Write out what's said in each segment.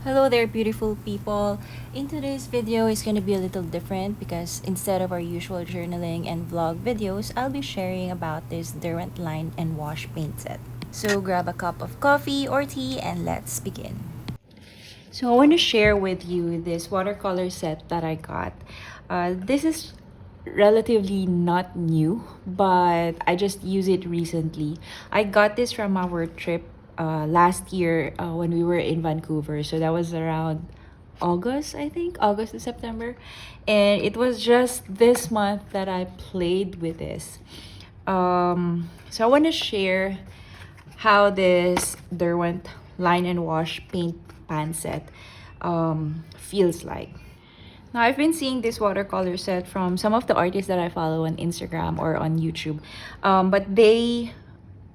Hello there, beautiful people. In today's video is going to be a little different because instead of our usual journaling and vlog videos, I'll be sharing about this Derwent line and wash paint set. So grab a cup of coffee or tea and let's begin. So I want to share with you this watercolor set that I got. This is relatively not new, but I just used it recently. I got this from our trip last year when we were in Vancouver. So that was around August, I think, August to September. And it was just this month that I played with this. So I want to share how this Derwent line and wash paint pan set feels like. Now, I've been seeing this watercolor set from some of the artists that I follow on Instagram or on YouTube, but they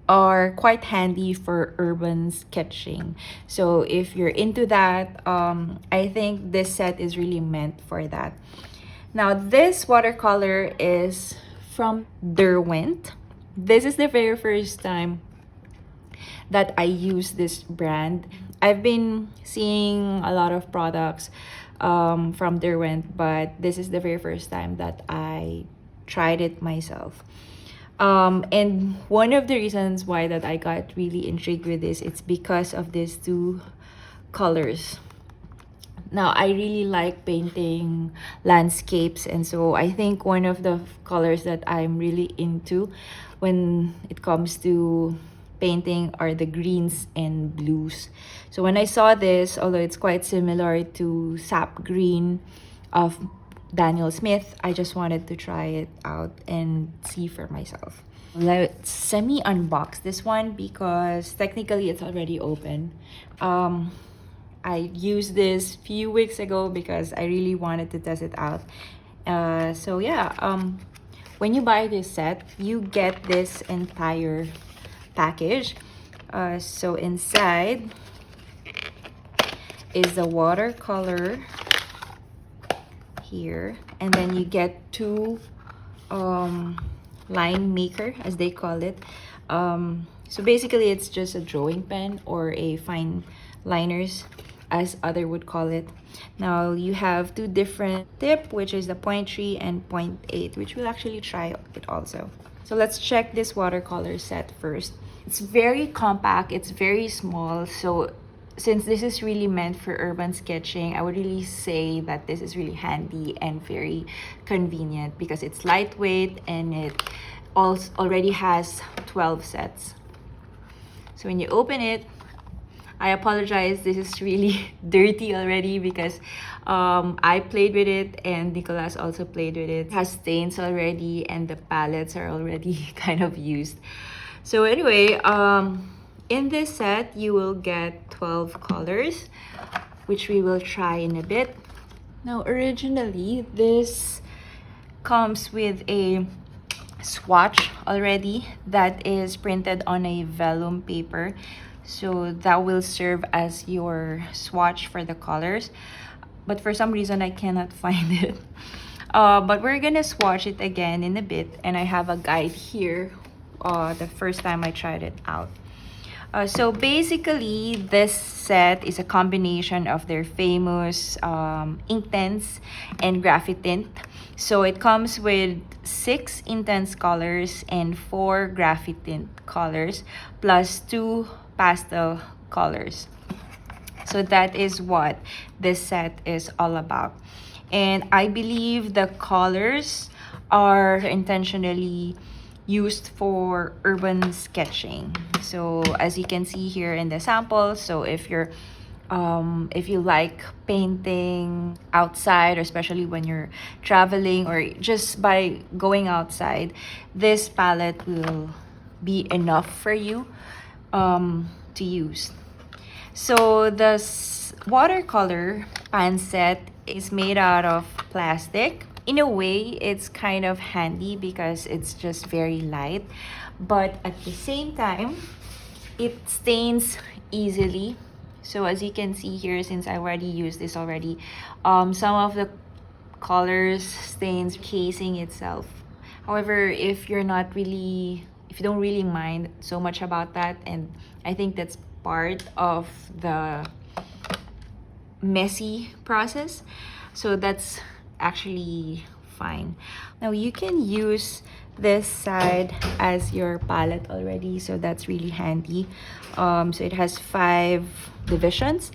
are quite handy for urban sketching. So if you're into that, I think this set is really meant for that. Now, this watercolor is from Derwent. This is the very first time that I use this brand. I've been seeing a lot of products from Derwent, but this is the very first time that I tried it myself. And one of the reasons why that I got really intrigued with this, it's because of these two colors. Now, I really like painting landscapes, and so I think one of the colors that I'm really into when it comes to painting are the greens and blues. So when I saw this, although it's quite similar to sap green of Daniel Smith, I just wanted to try it out and see for myself. Let's semi-unbox this one because technically it's already open. I used this few weeks ago because I really wanted to test it out. So yeah, when you buy this set, you get this entire package. So inside is the watercolor here, and then you get two line maker, as they call it. So basically it's just a drawing pen or a fine liners, as other would call it. Now you have two different tip, which is the 0.3 and 0.8, which we'll actually try it also. So let's check this watercolor set first. It's very compact, it's very small. So since this is really meant for urban sketching, I would really say that this is really handy and very convenient because it's lightweight and it also already has 12 sets. So when you open it, I apologize, this is really dirty already because I played with it and Nicolas also played with it. It has stains already and the palettes are already kind of used. So anyway, in this set, you will get 12 colors, which we will try in a bit. Now, originally, this comes with a swatch already that is printed on a vellum paper. So that will serve as your swatch for the colors. But for some reason, I cannot find it. But we're gonna swatch it again in a bit. And I have a guide here the first time I tried it out. So basically, this set is a combination of their famous Inktense and Graphite Tint. So it comes with 6 intense colors and 4 Graphite Tint colors, plus 2 pastel colors. So that is what this set is all about. And I believe the colors are intentionally used for urban sketching. So as you can see here in the sample, so if you like painting outside, or especially when you're traveling or just by going outside, this palette will be enough for you to use. So the watercolor pan set is made out of plastic. In a way, it's kind of handy because it's just very light, but at the same time, it stains easily. So as you can see here, since I already used this already, some of the colors stains casing itself. However, if you don't really mind so much about that, and I think that's part of the messy process. So that's actually fine. Now you can use this side as your palette already, so that's really handy. So it has 5 divisions,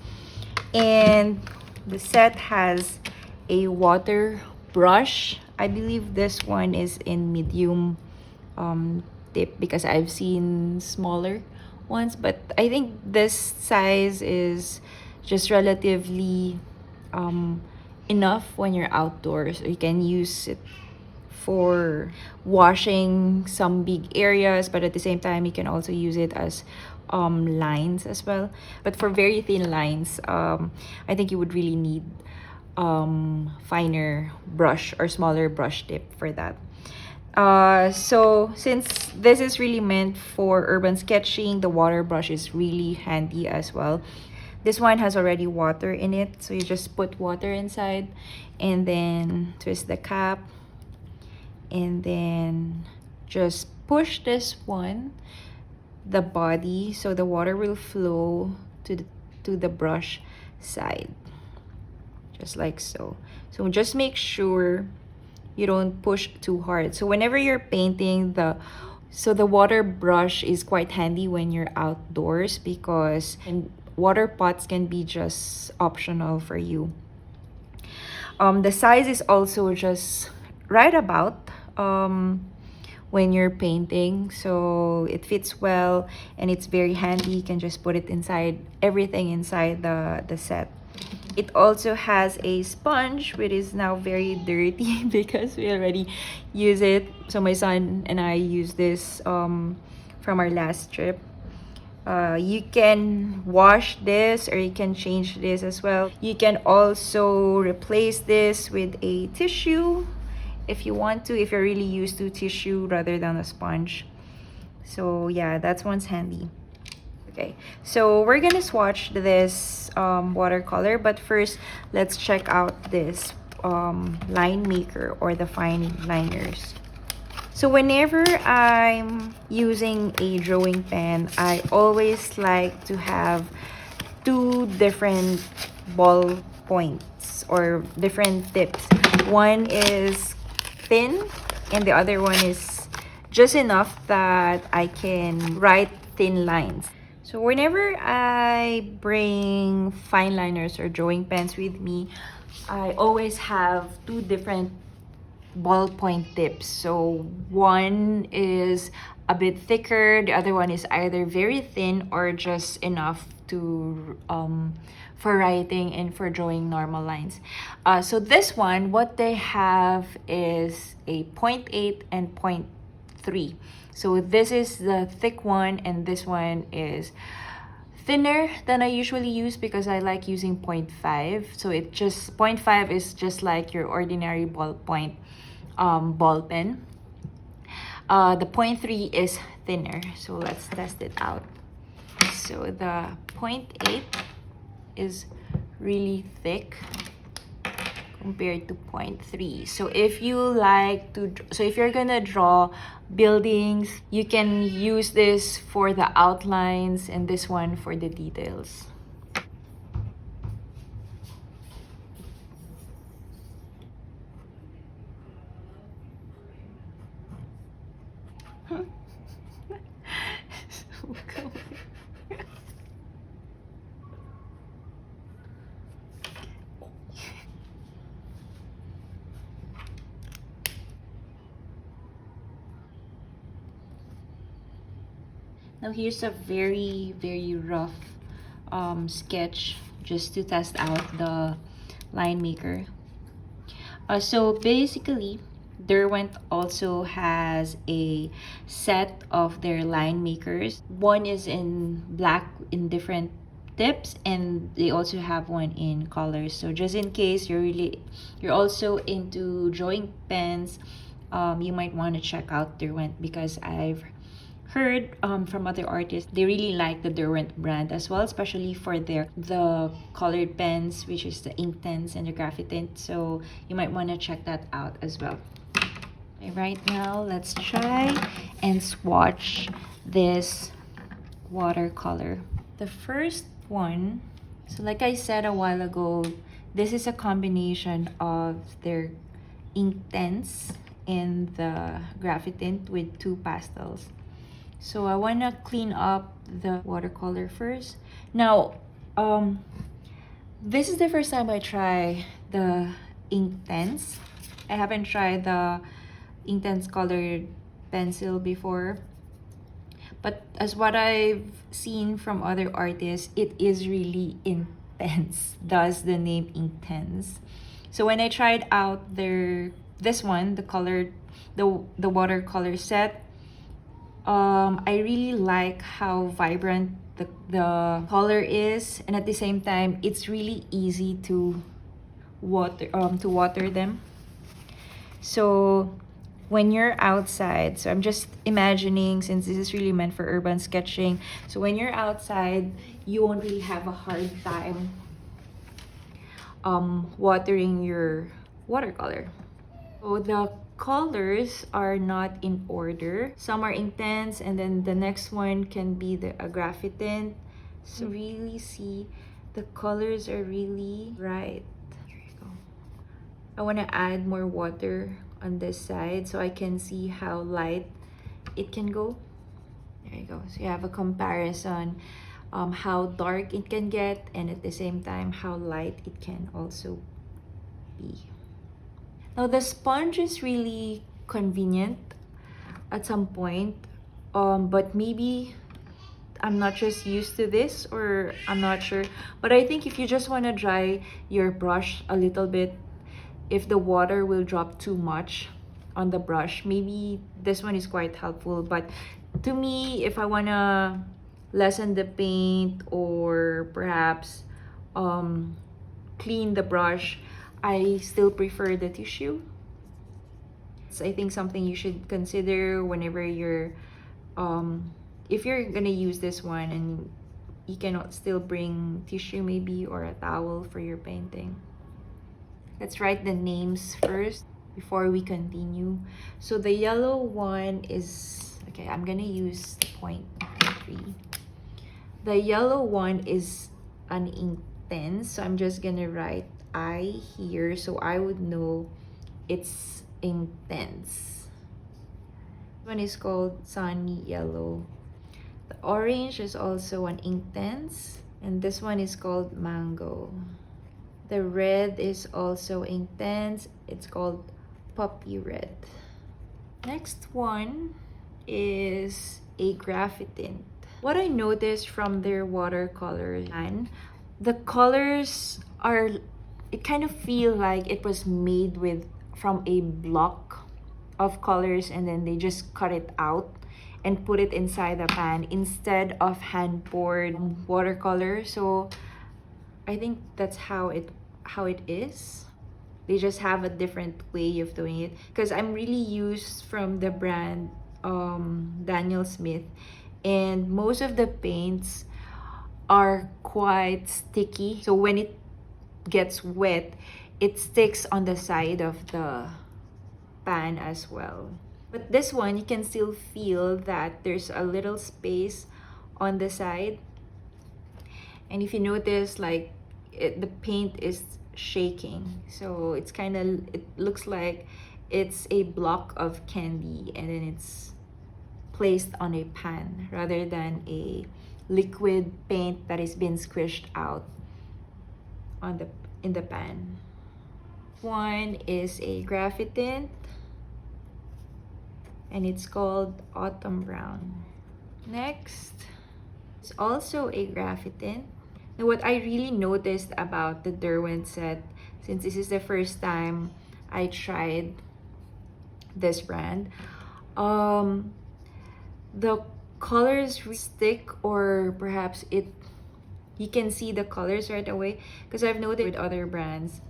and the set has a water brush. I believe this one is in medium tip because I've seen smaller ones, but I think this size is just relatively enough when you're outdoors. You can use it for washing some big areas, but at the same time you can also use it as lines as well. But for very thin lines, I think you would really need finer brush or smaller brush tip for that. So since this is really meant for urban sketching, the water brush is really handy as well. This one has already water in it, so you just put water inside and then twist the cap and then just push this one, the body, so the water will flow to the brush side, just like so. So just make sure you don't push too hard. So whenever you're painting, the water brush is quite handy when you're outdoors, because water pots can be just optional for you. The size is also just right about when you're painting, so it fits well and it's very handy. You can just put it inside, everything inside the set. It also has a sponge, which is now very dirty because we already use it. So my son and I use this from our last trip. You can wash this or you can change this as well. You can also replace this with a tissue if you want to, if you're really used to tissue rather than a sponge. So yeah, that's one's handy. Okay, so we're gonna swatch this watercolor, but first let's check out this line maker or the fine liners. So whenever I'm using a drawing pen, I always like to have 2 different ball points or different tips. One is thin and the other one is just enough that I can write thin lines. So whenever I bring fine liners or drawing pens with me, I always have 2 different ballpoint tips. So one is a bit thicker, the other one is either very thin or just enough to for writing and for drawing normal lines. So this one, what they have is a 0.8 and 0.3. So this is the thick one and this one is thinner than I usually use because I like using 0.5. So it just 0.5 is just like your ordinary ballpoint ball pen. The 0.3 is thinner, so let's test it out. So the 0.8 is really thick compared to 0.3. So if you like to, so if you're gonna draw buildings, you can use this for the outlines and this one for the details. Now here's a very, very rough sketch just to test out the line maker. So basically, Derwent also has a set of their line makers. One is in black in different tips, and they also have one in colors. So just in case you're also into drawing pens, you might want to check out Derwent, because I've heard from other artists they really like the Derwent brand as well, especially for the colored pens, which is the Inktense and the Graphitint. So you might want to check that out as well. Okay, right now let's try and swatch this watercolor. The first one So like I said a while ago, this is a combination of their Inktense and the graphite tint with two pastels. So I want to clean up the watercolor first. Now, this is the first time I try the Inktense. I haven't tried the Inktense colored pencil before. But as what I've seen from other artists, it is really intense. Thus the name Intense. So when I tried out this one, the watercolor set, I really like how vibrant the color is, and at the same time it's really easy to water them. So when you're outside, so I'm just imagining, since this is really meant for urban sketching, so when you're outside, you won't really have a hard time watering your watercolor. So the colors are not in order. Some are intense, and then the next one can be the graphite tint. So really see the colors are really bright. Here you go. I want to add more water on this side so I can see how light it can go. There you go. So you have a comparison how dark it can get, and at the same time how light it can also be. Now the sponge is really convenient at some point, but maybe I'm not just used to this, or I'm not sure. But I think if you just want to dry your brush a little bit, if the water will drop too much on the brush, maybe this one is quite helpful. But to me, if I want to lessen the paint or perhaps clean the brush, I still prefer the tissue. It's, I think, something you should consider whenever you're if you're gonna use this one, and you cannot still bring tissue maybe or a towel for your painting. Let's write the names first before we continue. So the yellow one is, okay, I'm gonna use the 0.3. The yellow one is an Inktense, so I'm just gonna write I here so I would know it's intense. This one is called Sunny Yellow. The orange is also an Inktense, and this one is called Mango. The red is also intense. It's called Puppy Red. Next one is a graphite tint. What I noticed from their watercolor line, the colors are, it kind of feel like it was made from a block of colors, and then they just cut it out and put it inside the pan instead of hand poured watercolor. So I think that's how it is. They just have a different way of doing it, because I'm really used from the brand Daniel Smith, and most of the paints are quite sticky. So when it gets wet, it sticks on the side of the pan as well. But this one, you can still feel that there's a little space on the side. And if you notice, like the paint is shaking. So it's kind of, it looks like it's a block of candy, and then it's placed on a pan rather than a liquid paint that is being squished out on in the pan. One is a graphite tint, and it's called Autumn Brown. Next is also a graphite tint. Now, what I really noticed about the Derwent set, since this is the first time I tried this brand, the colors stick, or perhaps you can see the colors right away, because I've noticed with other brands,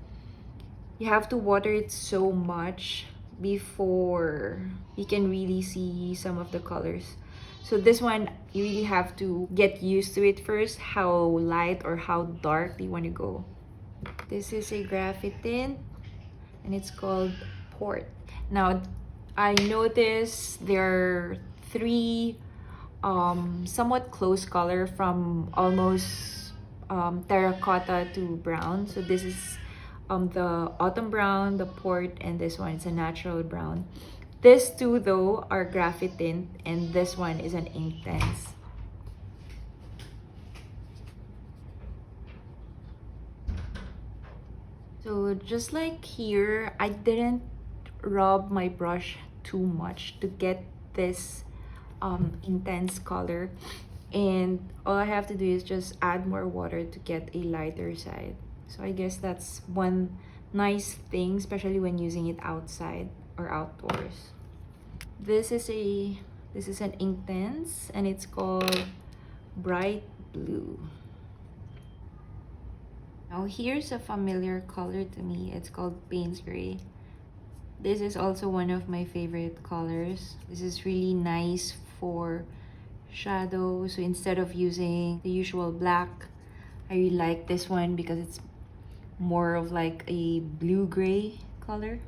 you have to water it so much before you can really see some of the colors. So this one, you really have to get used to it first, how light or how dark you want to go. This is a graphite tint, and it's called Port. Now, I noticed there are three somewhat close color from almost terracotta to brown. So this is the autumn brown, the port, and this one is a natural brown. These two though are graphite tint, and this one is an Inktense. So just like here, I didn't rub my brush too much to get this intense color, and all I have to do is just add more water to get a lighter side. So I guess that's one nice thing, especially when using it outside or outdoors. This is an Inktense, and it's called Bright Blue. Now here's a familiar color to me. It's called Payne's Gray. This is also one of my favorite colors. This is really nice for shadow. So instead of using the usual black, I really like this one because it's more of like a blue-gray color.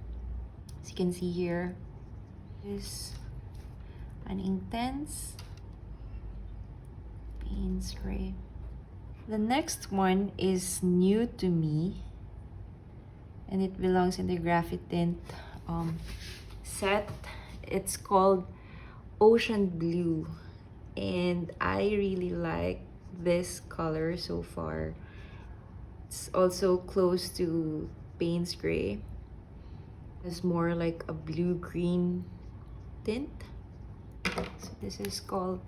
As you can see here, is an Inktense Payne's Gray. The next one is new to me, and it belongs in the graphite tint set. It's called Ocean Blue, and I really like this color so far. It's also close to Payne's Gray. It's more like a blue-green tint. So this is called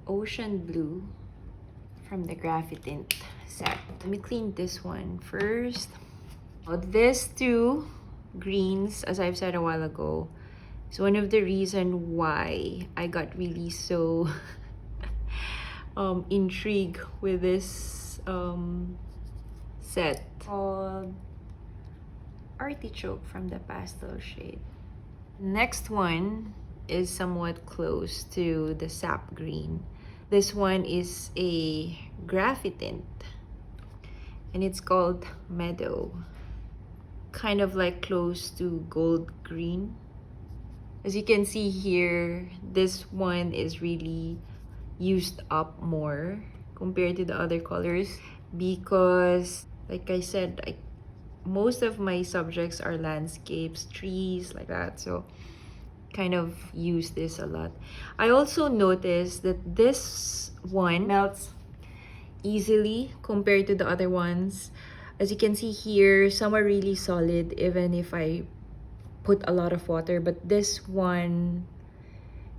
Ocean Blue from the graphite tint set. Let me clean this one first. These two greens, as I've said a while ago, is one of the reasons why I got really so intrigued with this set called Artichoke from the pastel shade. Next one is somewhat close to the sap green. This one is a graphite tint, and it's called Meadow. Kind of like close to gold green. As you can see here, this one is really used up more compared to the other colors because, like I said, most of my subjects are landscapes, trees, like that. So kind of use this a lot. I also noticed that this one melts easily compared to the other ones. As you can see here, some are really solid even if I put a lot of water, but this one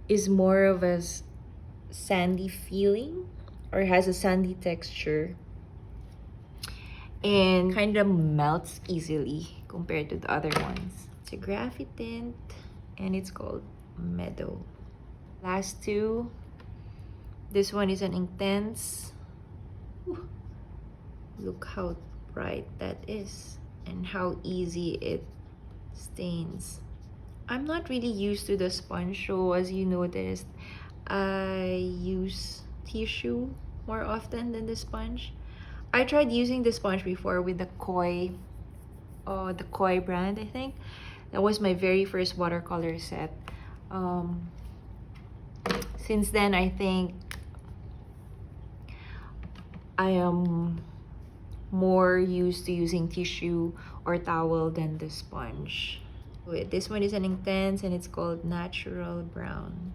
is more of a sandy feeling or has a sandy texture and kind of melts easily compared to the other ones. It's a graphite tint, and it's called Meadow. Last two, this one is an Inktense. Look how bright that is and how easy it stains. I'm not really used to the sponge, so as you noticed, I use tissue more often than the sponge. I tried using the sponge before with the Koi brand, I think. That was my very first watercolor set. Since then, I think I am more used to using tissue or towel than the sponge. Wait, this one is an Inktense, and it's called Natural Brown.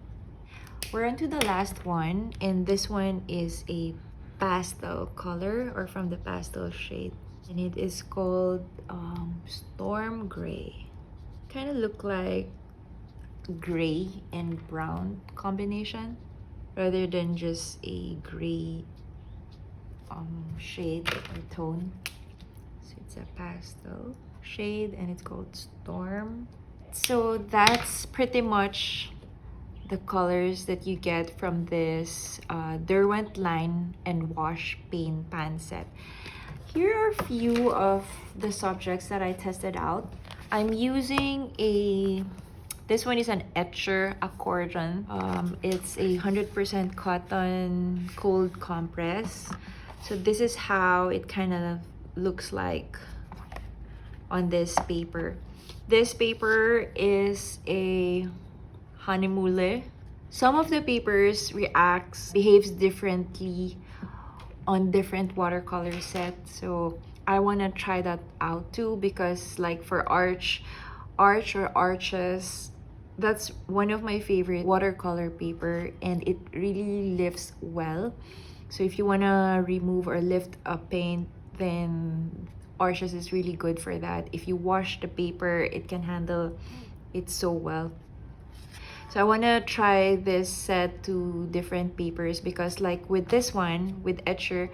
We're on to the last one, and this one is a pastel color or from the pastel shade, and it is called Storm Gray. Kind of look like gray and brown combination rather than just a gray shade or tone. So it's a pastel shade, and it's called Storm. So that's pretty much the colors that you get from this Derwent line and wash paint pan set. Here are a few of the subjects that I tested out. I'm using this one is an Etcher accordion. It's a 100% cotton cold compress. So this is how it kind of looks like on this paper. This paper is a Honeymoon. Some of the papers behaves differently on different watercolor sets. So I want to try that out too, because like for arch or arches, that's one of my favorite watercolor paper, and it really lifts well. So if you want to remove or lift a paint, then arches is really good for that. If you wash the paper, it can handle it so well. So I want to try this set to different papers, because like with this one, with Etcher,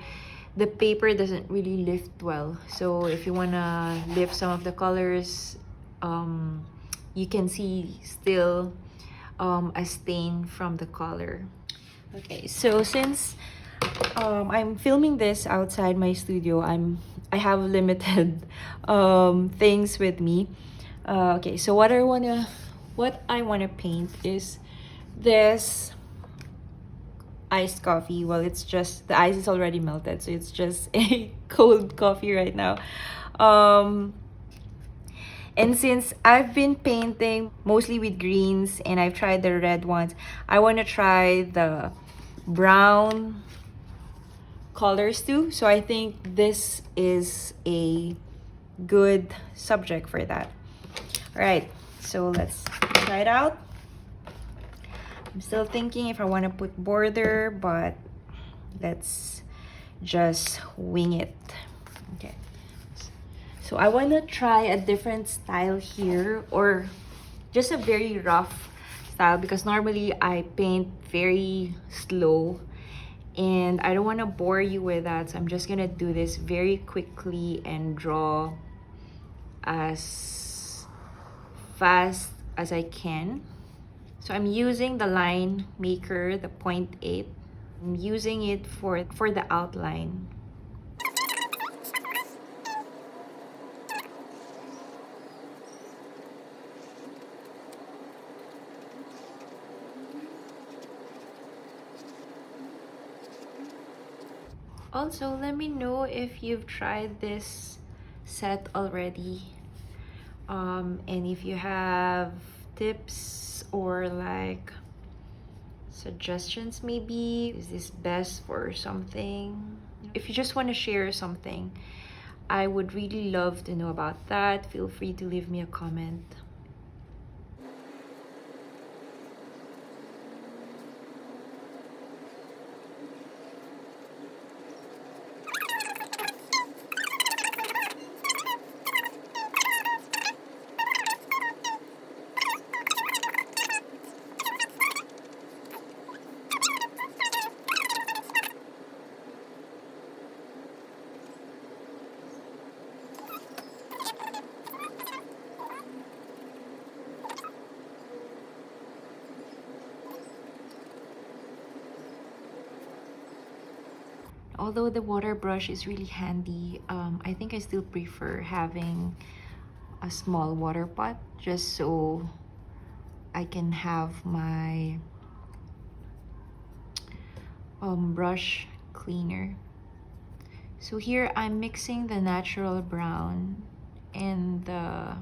the paper doesn't really lift well. So if you want to lift some of the colors, you can see still a stain from the color. Okay, so since I'm filming this outside my studio, I have limited things with me. Okay, so what I wanna paint is this iced coffee. Well, it's just the ice is already melted, so it's just a cold coffee right now. And since I've been painting mostly with greens and I've tried the red ones, I want to try the brown colors too. So I think this is a good subject for that. All right, so let's try it out. I'm still thinking if I want to put border, but let's just wing it. Okay. So I want to try a different style here, or just a very rough style, because normally I paint very slow and I don't want to bore you with that. So I'm just going to do this very quickly and draw as fast as I can. So I'm using the line maker, the 0.8. I'm using it for the outline. Also, let me know if you've tried this set already. And if you have tips or like suggestions, maybe is this best for something? If you just want to share something, I would really love to know about that. Feel free to leave me a comment. Although the water brush is really handy, I think I still prefer having a small water pot, just so I can have my brush cleaner. So here I'm mixing the natural brown and the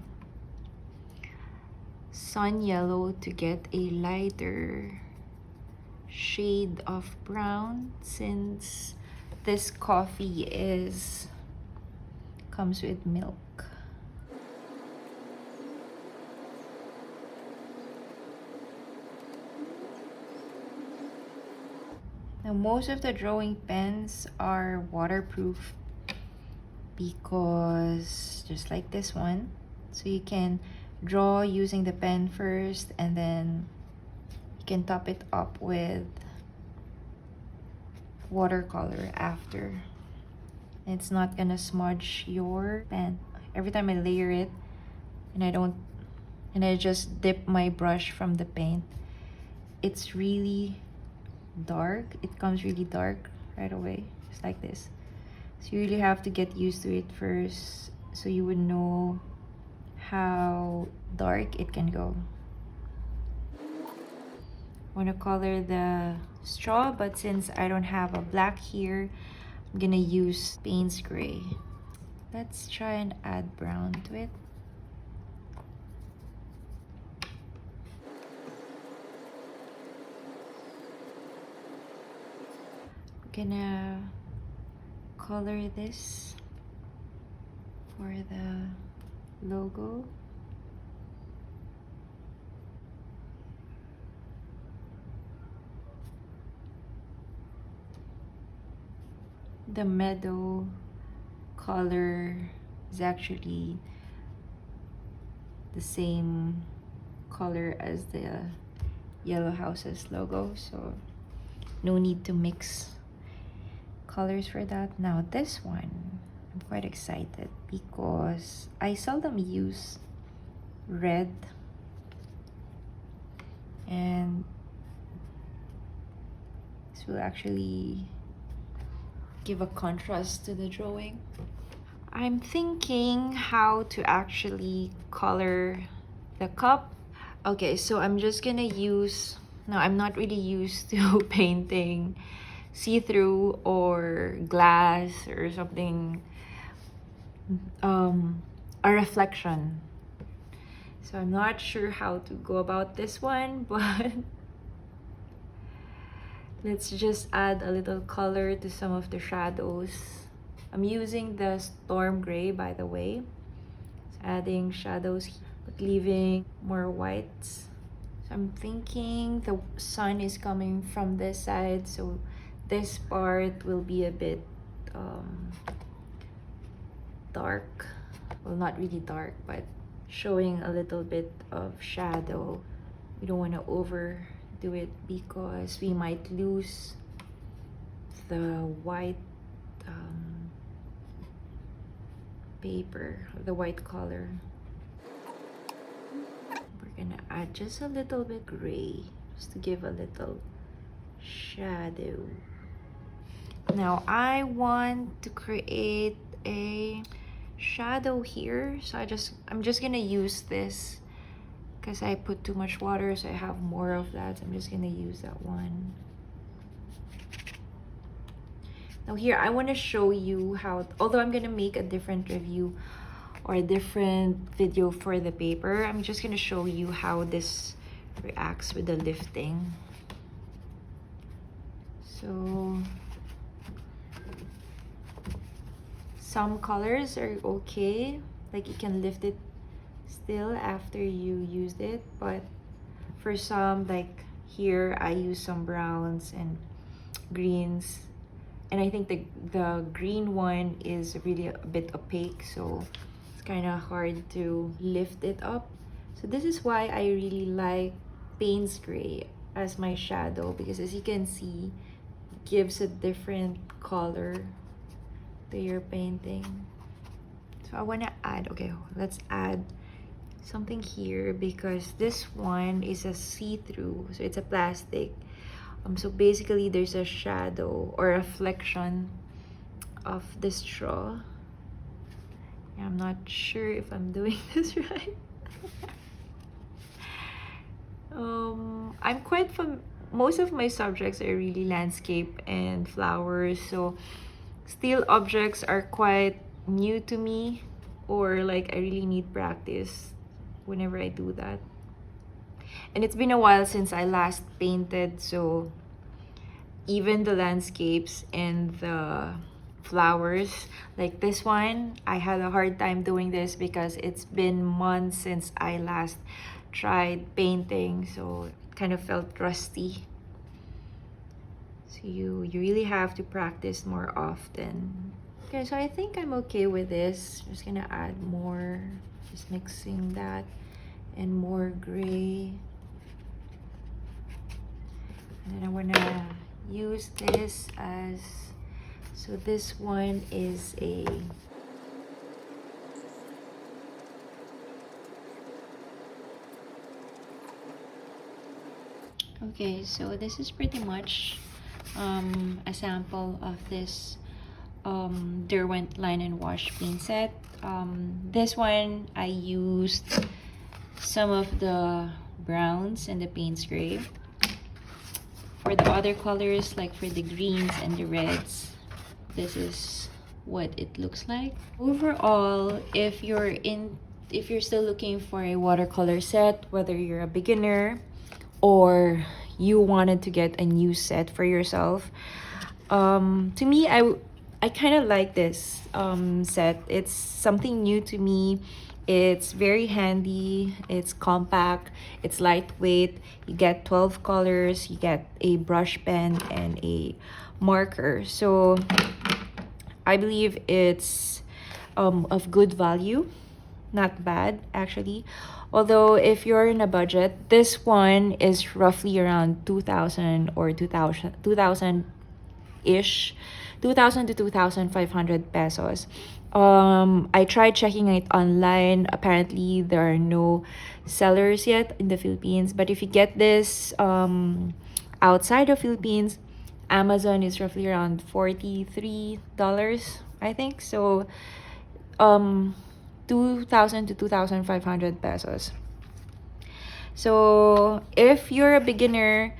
sun yellow to get a lighter shade of brown, since this coffee comes with milk. Now most of the drawing pens are waterproof, because just like this one, so you can draw using the pen first and then you can top it up with watercolor after. It's not gonna smudge your pen. Every time I layer it and I just dip my brush from the paint, it's really dark. It comes really dark right away, just like this. So you really have to get used to it first, so you would know how dark it can go. I want to color the straw, but since I don't have a black here, I'm gonna use Payne's Gray. Let's try and add brown to it. I'm gonna color this for the logo. The meadow color is actually the same color as the Yellow Houses logo, so no need to mix colors for that. Now this one, I'm quite excited because I seldom use red, and this will actually give a contrast to the drawing. I'm thinking how to actually color the cup. Okay, so I'm just gonna use, no, I'm not really used to painting see-through or glass or something, a reflection. So I'm not sure how to go about this one, but let's just add a little color to some of the shadows. I'm using the storm gray, by the way. So adding shadows but leaving more whites. So I'm thinking the sun is coming from this side, so this part will be a bit dark. Well, not really dark, but showing a little bit of shadow. We don't want to overdo it because we might lose the white paper, the white color. We're gonna add just a little bit gray just to give a little shadow. Now I want to create a shadow here, so I'm just gonna use this because I put too much water, so I have more of that. So I'm just gonna use that one. Now here I want to show you how, although I'm gonna make a different review or a different video for the paper, I'm just gonna show you how this reacts with the lifting. So some colors are okay, like you can lift it still after you used it, but for some, like here, I use some browns and greens, and I think the green one is really a bit opaque, so it's kind of hard to lift it up. So this is why I really like Payne's Gray as my shadow, because as you can see, it gives a different color to your painting. So I want to add, okay, let's add something here because this one is a see-through, so it's a plastic. So basically there's a shadow or reflection of the straw. I'm not sure if I'm doing this right. I'm quite most of my subjects are really landscape and flowers, so still objects are quite new to me, or like I really need practice whenever I do that. And it's been a while since I last painted, so even the landscapes and the flowers, like this one, I had a hard time doing this because it's been months since I last tried painting, so it kind of felt rusty. So you really have to practice more often. Okay, so I think I'm okay with this. Just gonna add more, just mixing that, and more gray. And then I wanna use this as, so this one is a okay, so this is pretty much a sample of this Derwent line and wash paint set. This one I used some of the browns and the Payne's Gray. For the other colors, like for the greens and the reds, this is what it looks like. Overall, if you're still looking for a watercolor set, whether you're a beginner or you wanted to get a new set for yourself, to me, I kind of like this set. It's something new to me. It's very handy, it's compact, it's lightweight. You get 12 colors, you get a brush pen and a marker. So I believe it's of good value, not bad actually. Although if you're in a budget, this one is roughly around 2000 or 2000 ish, 2000 to 2500 pesos. I tried checking it online. Apparently there are no sellers yet in the Philippines, but if you get this outside of Philippines, Amazon is roughly around $43, I think. So 2000 to 2500 pesos. So if you're a beginner,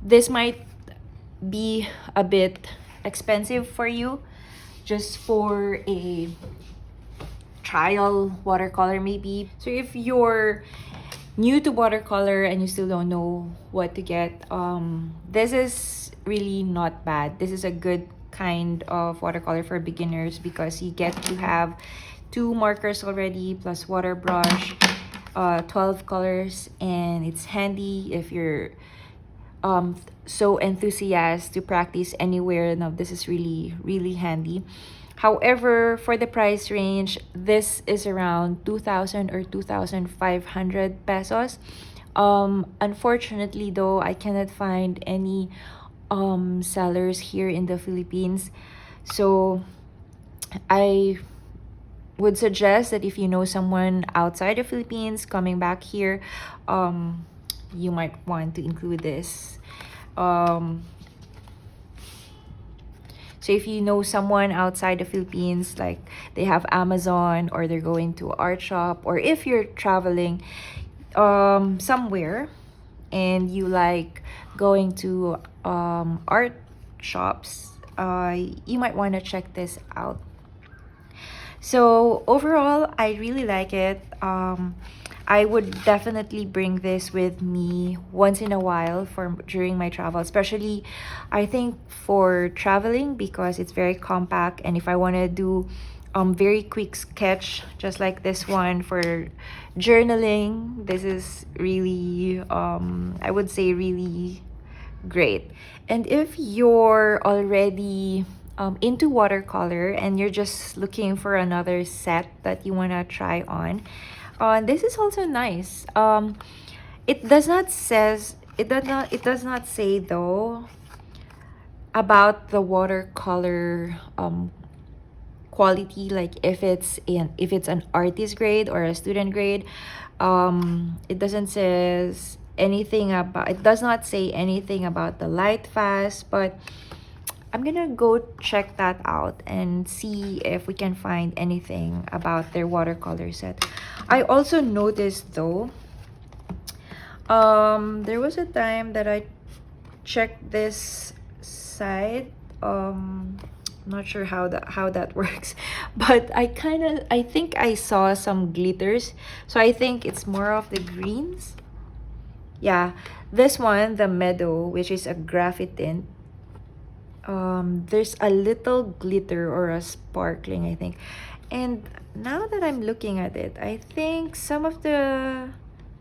this might be a bit expensive for you, just for a trial watercolor maybe. So if you're new to watercolor and you still don't know what to get, this is really not bad. This is a good kind of watercolor for beginners because you get to have 2 markers already plus water brush, 12 colors, and it's handy if you're so enthusiastic to practice anywhere. Now this is really handy. However, for the price range, this is around 2000 or 2500 pesos. Unfortunately though, I cannot find any sellers here in the Philippines. So I would suggest that if you know someone outside the Philippines coming back here, you might want to include this. So if you know someone outside the Philippines, like they have Amazon or they're going to art shop, or if you're traveling somewhere and you like going to art shops, you might want to check this out. So overall, I really like it. I would definitely bring this with me once in a while for during my travel, especially I think for traveling because it's very compact, and if I want to do very quick sketch just like this one for journaling, this is really I would say really great. And if you're already into watercolor and you're just looking for another set that you want to try on, this is also nice. It does not say though about the watercolor quality, like if it's an artist grade or a student grade. It does not say anything about the light fast, but I'm gonna go check that out and see if we can find anything about their watercolor set. I also noticed though, there was a time that I checked this site. Not sure how that works, but I think I saw some glitters, so I think it's more of the greens. Yeah, this one, the meadow, which is a graphite tint, there's a little glitter or a sparkling, I think. And now that I'm looking at it, I think some of the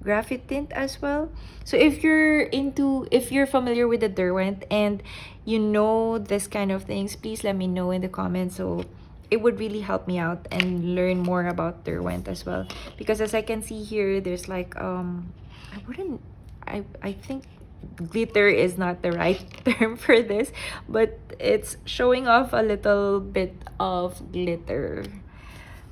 graphite tint as well. So if you're familiar with the Derwent and you know this kind of things, please let me know in the comments, so it would really help me out and learn more about Derwent as well. Because as I can see here, there's like I think glitter is not the right term for this, but it's showing off a little bit of glitter.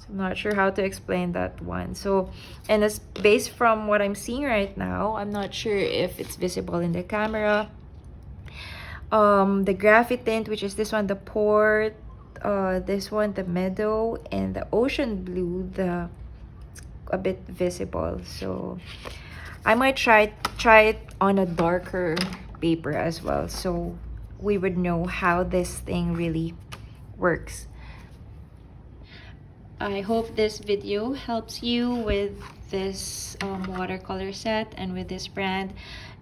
So I'm not sure how to explain that one. So, and as based from what I'm seeing right now, I'm not sure if it's visible in the camera. The graphite tint, which is this one, the port, this one, the meadow, and the ocean blue, a bit visible. So I might try it on a darker paper as well, so we would know how this thing really works. I hope this video helps you with this watercolor set and with this brand.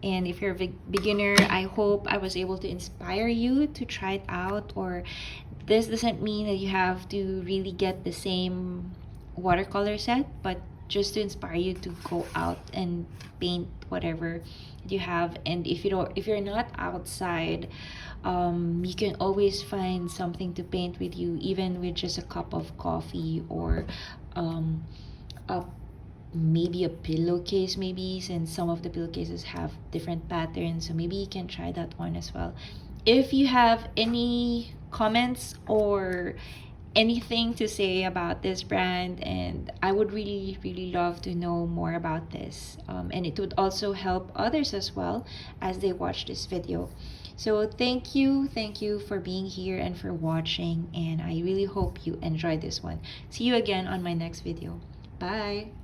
And if you're a beginner, I hope I was able to inspire you to try it out. Or this doesn't mean that you have to really get the same watercolor set, but just to inspire you to go out and paint whatever you have. And if you're not outside, you can always find something to paint with you, even with just a cup of coffee, or a maybe a pillowcase, maybe, since some of the pillowcases have different patterns, so maybe you can try that one as well. If you have any comments or anything to say about this brand, and I would really love to know more about this, and it would also help others as well as they watch this video. So thank you for being here and for watching, and I really hope you enjoyed this one. See you again on my next video. Bye.